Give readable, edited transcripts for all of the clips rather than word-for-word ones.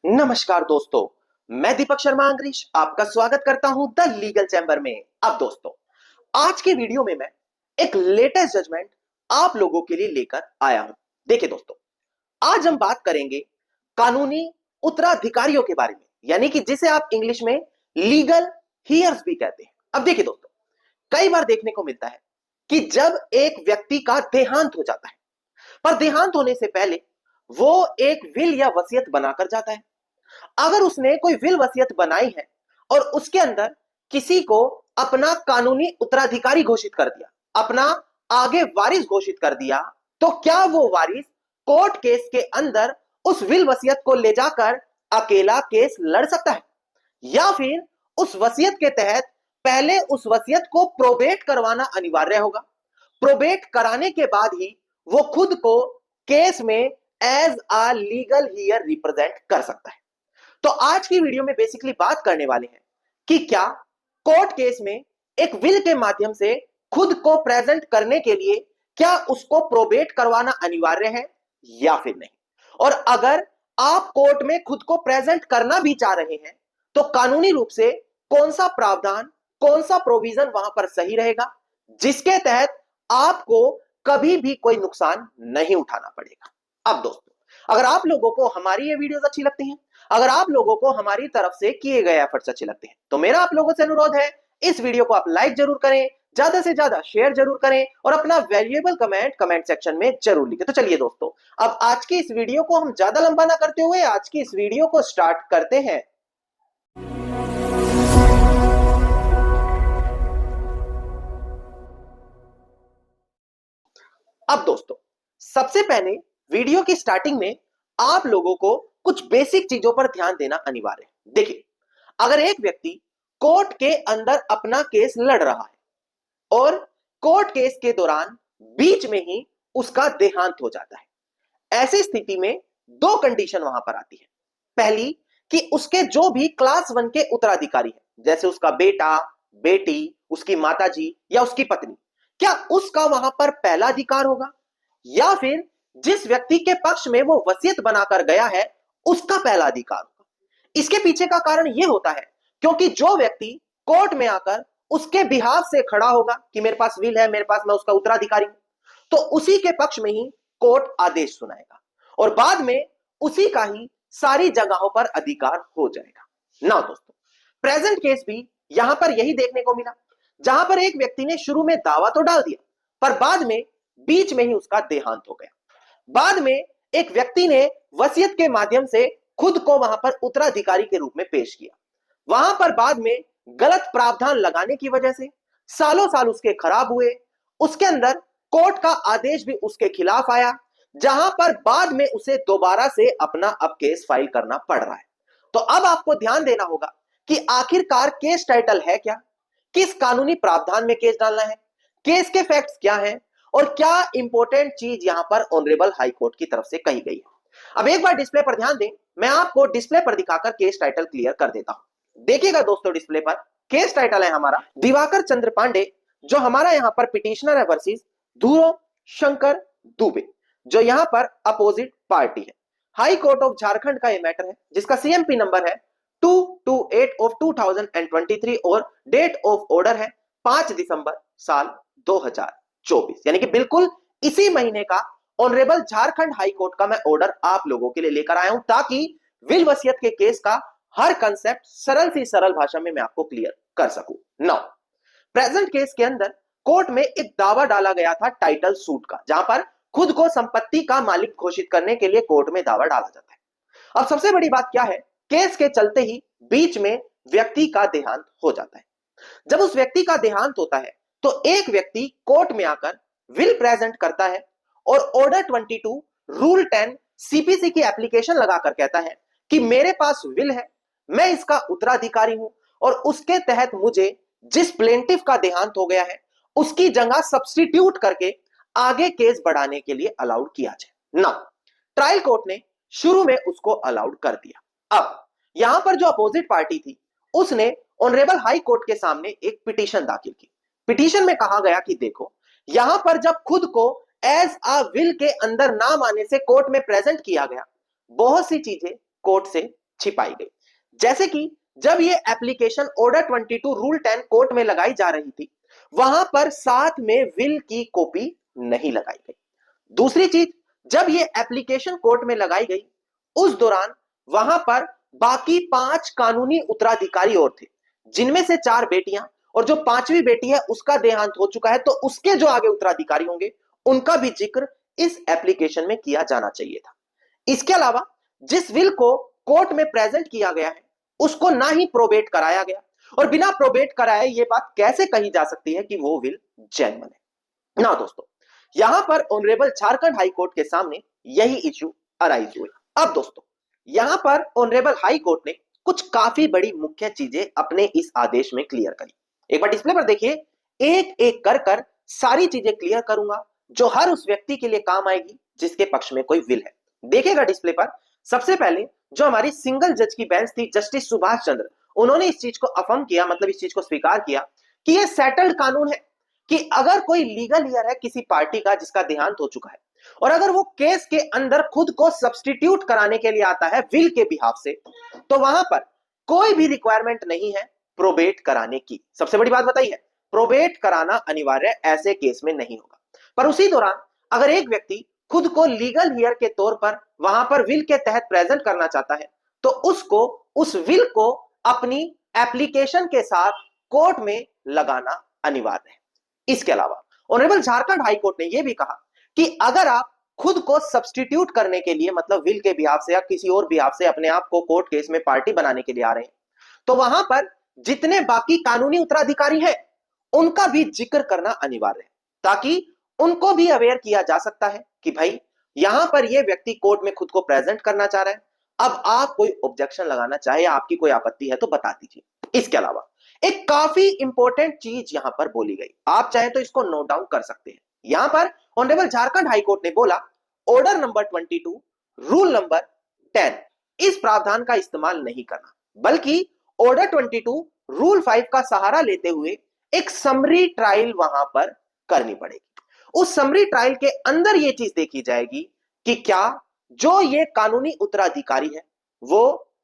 नमस्कार दोस्तों, मैं दीपक शर्मा अंग्रीश आपका स्वागत करता हूं द लीगल चैम्बर में। अब दोस्तों, आज की वीडियो में मैं एक लेटेस्ट जजमेंट आप लोगों के लिए लेकर आया हूं। देखिए दोस्तों, आज हम बात करेंगे कानूनी उत्तराधिकारियों के बारे में, यानी कि जिसे आप इंग्लिश में लीगल हियर्स भी कहते हैं। अब देखिए दोस्तों, कई बार देखने को मिलता है कि जब एक व्यक्ति का देहांत हो जाता है, पर देहांत होने से पहले वो एक विल या वसीयत बनाकर जाता है। अगर उसने कोई विल वसीयत बनाई है और उसके अंदर किसी को अपना कानूनी उत्तराधिकारी घोषित कर दिया, अपना आगे वारिस घोषित कर दिया, तो क्या वो वारिस कोर्ट केस के अंदर उस विल वसीयत को ले जाकर अकेला केस लड़ सकता है, या फिर उस वसीयत के तहत पहले उस वसीयत को प्रोबेट करवाना अनिवार्य होगा। प्रोबेट कराने के बाद ही वो खुद को केस में as a legal heir represent कर सकता है। तो आज की वीडियो में बेसिकली बात करने वाले हैं कि क्या कोर्ट केस में एक विल के माध्यम से खुद को प्रेजेंट करने के लिए क्या उसको प्रोबेट करवाना अनिवार्य है या फिर नहीं, और अगर आप कोर्ट में खुद को प्रेजेंट करना भी चाह रहे हैं तो कानूनी रूप से कौन सा प्रावधान, कौन सा प्रोविजन वहां पर सही रहेगा जिसके तहत आपको कभी भी कोई नुकसान नहीं उठाना पड़ेगा। अब दोस्तों, अगर आप लोगों को हमारी ये वीडियोस अच्छी लगती हैं, अगर आप लोगों को हमारी तरफ से किए गए एफर्ट्स अच्छे लगते हैं, तो मेरा आप लोगों से अनुरोध है, इस वीडियो को आप लाइक जरूर करें, ज्यादा से ज्यादा शेयर जरूर करें और अपना वैल्यूएबल कमेंट सेक्शन में जरूर लिखें। तो चलिए दोस्तों, अब आज की इस वीडियो को हम ज्यादा लंबा ना करते हुए आज की इस वीडियो को स्टार्ट करते हैं। अब दोस्तों, सबसे पहले वीडियो की स्टार्टिंग में आप लोगों को कुछ बेसिक चीजों पर ध्यान देना अनिवार्य है। देखिए, अगर एक व्यक्ति कोर्ट के अंदर अपना केस लड़ रहा है और कोर्ट केस के दौरान बीच में ही उसका देहांत हो जाता है, ऐसी स्थिति में दो कंडीशन वहां पर आती है। पहली, कि उसके जो भी क्लास 1 के उत्तराधिकारी है, जैसे उसका बेटा, बेटी, उसकी माताजी या उसकी पत्नी, क्या उसका वहां पर पहला अधिकार होगा, या फिर जिस व्यक्ति के पक्ष में वो वसीयत बनाकर गया है उसका पहला अधिकार होगा। इसके पीछे का कारण यह होता है क्योंकि जो व्यक्ति कोर्ट में आकर उसके बिहाफ से खड़ा होगा कि मेरे पास विल है, मेरे पास, मैं उसका उत्तराधिकारी हूं, तो उसी के पक्ष में ही कोर्ट आदेश सुनाएगा और बाद में उसी का ही सारी जगहों पर अधिकार हो जाएगा ना। दोस्तों, प्रेजेंट केस भी यहां पर यही देखने को मिला, जहां पर एक व्यक्ति ने शुरू में दावा तो डाल दिया, पर बाद में बीच में ही उसका देहांत हो गया। बाद में एक व्यक्ति ने वसीयत के माध्यम से खुद को वहां पर उत्तराधिकारी के रूप में पेश किया। वहां पर बाद में गलत प्रावधान लगाने की वजह से सालों साल उसके खराब हुए। उसके अंदर कोर्ट का आदेश भी उसके खिलाफ आया, जहां पर बाद में उसे दोबारा से अपना अब केस फाइल करना पड़ रहा है। तो अब आपको ध्यान देना होगा कि आखिरकार केस टाइटल है क्या, किस कानूनी प्रावधान में केस डालना है, केस के फैक्ट्स क्या हैं और क्या इंपॉर्टेंट चीज यहां पर ऑनरेबल हाई कोर्ट की तरफ से कही गई है। अब एक बार डिस्प्ले पर ध्यान दें, मैं आपको डिस्प्ले पर दिखाकर केस टाइटल क्लियर कर देता हूं। देखिएगा दोस्तों, डिस्प्ले पर केस टाइटल है हमारा दिवाकर चंद्र पांडे, जो हमारा यहां पर पिटिशनर है, वर्सेस ध्रुव शंकर दुबे, जो यहां पर अपोजिट पार्टी है। हाई कोर्ट ऑफ झारखंड का यह मैटर है, जिसका सीएमपी नंबर है 228 ऑफ 2023 और डेट ऑफ ऑर्डर है 5 दिसंबर साल 2024, यानी कि बिल्कुल इसी महीने का ऑनरेबल झारखंड हाई कोर्ट का मैं ऑर्डर आप लोगों के लिए लेकर आया हूं, ताकि विल वसीयत के केस का हर कंसेप्ट सरल सी सरल भाषा में मैं आपको क्लियर कर सकूं। नाउ, प्रेजेंट केस के अंदर कोर्ट में एक दावा डाला गया था टाइटल सूट का, जहां पर खुद को संपत्ति का मालिक घोषित करने के लिए कोर्ट में दावा डाला जाता है। अब सबसे बड़ी बात क्या है, केस के चलते ही बीच में व्यक्ति का देहांत हो जाता है। जब उस व्यक्ति का देहांत होता है तो एक व्यक्ति कोर्ट में आकर विल प्रेजेंट करता है और ऑर्डर 22 रूल 10 सीपीसी की एप्लीकेशन लगाकर कहता है कि मेरे पास विल है, मैं इसका उत्तराधिकारी हूं और उसके तहत मुझे जिस प्लेंटिफ का देहांत हो गया है उसकी जगह सब्स्टिट्यूट करके आगे केस बढ़ाने के लिए अलाउड किया जाए ना। ट्रायल कोर्ट ने शुरू में उसको अलाउड कर दिया। अब यहां पर जो अपोजिट पार्टी थी उसने ऑनरेबल हाई कोर्ट के सामने एक पिटीशन दाखिल की। पिटीशन में कहा गया कि देखो, यहां पर जब खुद को एज अ विल के अंदर नाम आने से कोर्ट में प्रेजेंट किया गया, बहुत सी चीजें कोर्ट से छिपाई गई। जैसे कि जब ये एप्लीकेशन ऑर्डर 22 रूल 10 कोर्ट में लगाई जा रही थी, वहां पर साथ में विल की कॉपी नहीं लगाई गई। दूसरी चीज, जब ये एप्लीकेशन कोर्ट में लगाई गई उस दौरान वहां पर बाकी 5 कानूनी उत्तराधिकारी और थे, जिनमें से 4 बेटियां, और जो 5वीं बेटी है उसका देहांत हो चुका है, तो उसके जो आगे उत्तराधिकारी होंगे उनका भी जिक्र इस एप्लीकेशन में किया जाना चाहिए था। इसके अलावा जिस विल को कोर्ट में प्रेजेंट किया गया है उसको ना ही प्रोबेट कराया गया, और बिना प्रोबेट कराए ये बात कैसे कही जा सकती है कि वो विल जेन्युइन है ना। दोस्तों, यहां पर ऑनरेबल झारखंड हाई कोर्ट के सामने यही इश्यू अराइज हुए। अब दोस्तों, यहां पर ऑनरेबल हाई कोर्ट ने कुछ काफी बड़ी मुख्य चीजें अपने इस आदेश में क्लियर करी। एक बार डिस्प्ले पर देखिए, एक एक कर कर सारी चीजें क्लियर करूंगा जो हर उस व्यक्ति के लिए काम आएगी जिसके पक्ष में कोई विल है। देखिएगा डिस्प्ले पर, सबसे पहले जो हमारी सिंगल जज की बेंच थी, जस्टिस सुभाष चंद्र, उन्होंने इस चीज को अफर्म किया, मतलब इस चीज को स्वीकार किया कि यह सेटल्ड कानून है कि अगर कोई लीगल ईयर है किसी पार्टी का जिसका देहांत हो चुका है, और अगर वो केस के अंदर खुद को सब्स्टिट्यूट कराने के लिए आता है विल के बिहाफ से, तो वहां पर कोई भी रिक्वायरमेंट नहीं है प्रोबेट कराने की। सबसे बड़ी बात बताई है, प्रोबेट कराना अनिवार्य ऐसे केस में नहीं होगा। पर उसी दौरान अगर एक व्यक्ति खुद को लीगल ईयर के तौर पर वहां पर विल के तहत प्रेजेंट करना चाहता है, तो उसको उस विल को अपनी एप्लीकेशन के साथ कोर्ट में लगाना अनिवार्य है। इसके अलावा ऑनरेबल झारखंड हाई कोर्ट ने यह भी कहा कि अगर आप खुद को सब्स्टिट्यूट करने के लिए, मतलब विल के बिहाफ से या किसी और बिहाफ से अपने आप को कोर्ट केस में पार्टी बनाने के लिए आ रहे हैं, तो वहां पर जितने बाकी कानूनी उत्तराधिकारी हैं उनका भी जिक्र करना अनिवार्य है, ताकि उनको भी अवेयर किया जा सकता है कि भाई यहां पर यह व्यक्ति कोर्ट में खुद को प्रेजेंट करना चाह रहा है, अब आप कोई ऑब्जेक्शन लगाना चाहे, आपकी कोई आपत्ति है तो बता दीजिए। इसके अलावा एक काफी इंपॉर्टेंट चीज यहां पर बोली गई, आप चाहे तो इसको नोट डाउन कर सकते हैं। यहां पर ऑनरेबल झारखंड हाई कोर्ट ने बोला, ऑर्डर नंबर 22 रूल नंबर 10 इस प्रावधान का इस्तेमाल नहीं करना, बल्कि ऑर्डर 22 रूल 5 का सहारा लेते हुए एक समरी ट्रायल वहां पर करनी पड़ेगी। उस समरी ट्रायल के अंदर यह चीज देखी जाएगी कि क्या जो ये कानूनी उत्तराधिकारी है वो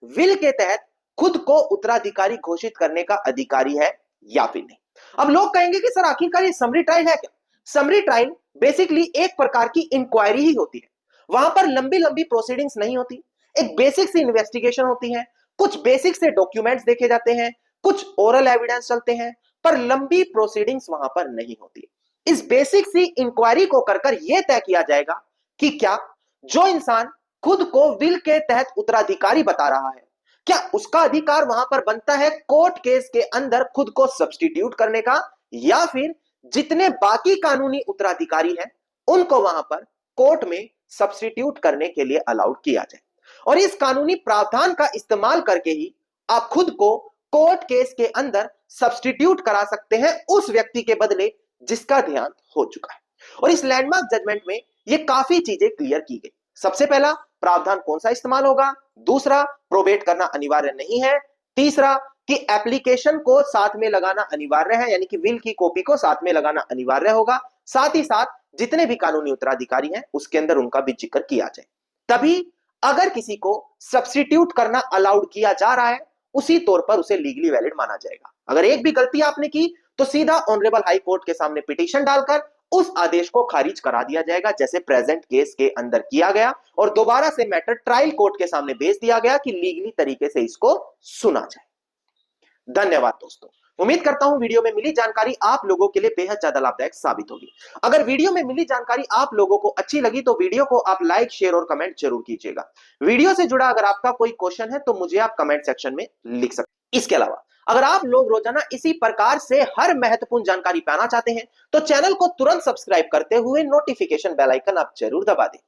विल के तहत खुद को उत्तराधिकारी घोषित करने का अधिकारी है या फिर नहीं। अब लोग कहेंगे कि सर आखिरकार ये समरी ट्रायल है क्या? समरी ट्रायल बेसिकली एक प्रकार की इंक्वायरी ही होती है। वहां पर लंबी लंबी प्रोसीडिंग्स नहीं होती, एक बेसिक सी इन्वेस्टिगेशन होती है, कुछ बेसिक से डॉक्यूमेंट्स देखे जाते हैं, कुछ ओरल एविडेंस चलते हैं, पर लंबी प्रोसीडिंग्स वहां पर नहीं होती। इस बेसिक सी इंक्वायरी को कर यह तय किया जाएगा कि क्या जो इंसान खुद को विल के तहत उत्तराधिकारी बता रहा है, क्या उसका अधिकार वहां पर बनता है कोर्ट केस के अंदर खुद को सब्स्टिट्यूट करने का, या फिर जितने बाकी कानूनी उत्तराधिकारी हैं उनको वहां पर कोर्ट में सब्स्टिट्यूट करने के लिए अलाउड किया जाए। और इस कानूनी प्रावधान का इस्तेमाल करके ही आप खुद को कोर्ट केस के अंदर सब्स्टिट्यूट करा सकते हैं उस व्यक्ति के बदले जिसका देहांत हो चुका है। और इस लैंडमार्क जजमेंट में ये काफी चीजें क्लियर की गई। सबसे पहला, प्रावधान कौन सा इस्तेमाल होगा, दूसरा, प्रोबेट करना अनिवार्य नहीं है, तीसरा कि एप्लीकेशन को साथ में लगाना अनिवार्य है, यानी कि विल की कॉपी को साथ में लगाना अनिवार्य होगा, साथ ही साथ जितने भी कानूनी उत्तराधिकारी हैं उसके अंदर उनका भी जिक्र किया जाए। तभी अगर किसी को सब्स्टिट्यूट करना अलाउड किया जा रहा है उसी तौर पर उसे लीगली वैलिड माना जाएगा। अगर एक भी गलती आपने की तो सीधा ऑनरेबल हाई कोर्ट के सामने पिटीशन डालकर उस आदेश को खारिज करा दिया जाएगा, जैसे प्रेजेंट केस के अंदर किया गया, और दोबारा से मैटर ट्रायल कोर्ट के सामने भेज दिया गया कि लीगली तरीके से इसको सुना जाए। धन्यवाद दोस्तों, उम्मीद करता हूं वीडियो में मिली जानकारी आप लोगों के लिए बेहद ज्यादा लाभदायक साबित होगी। अगर वीडियो में मिली जानकारी आप लोगों को अच्छी लगी तो वीडियो को आप लाइक, शेयर और कमेंट जरूर कीजिएगा। वीडियो से जुड़ा अगर आपका कोई क्वेश्चन है तो मुझे आप कमेंट सेक्शन में लिख सकते हैं। इसके अलावा अगर आप लोग रोजाना इसी प्रकार से हर महत्वपूर्ण जानकारी पाना चाहते हैं तो चैनल को तुरंत सब्सक्राइब करते हुए नोटिफिकेशन बेल आइकन आप जरूर दबा दें।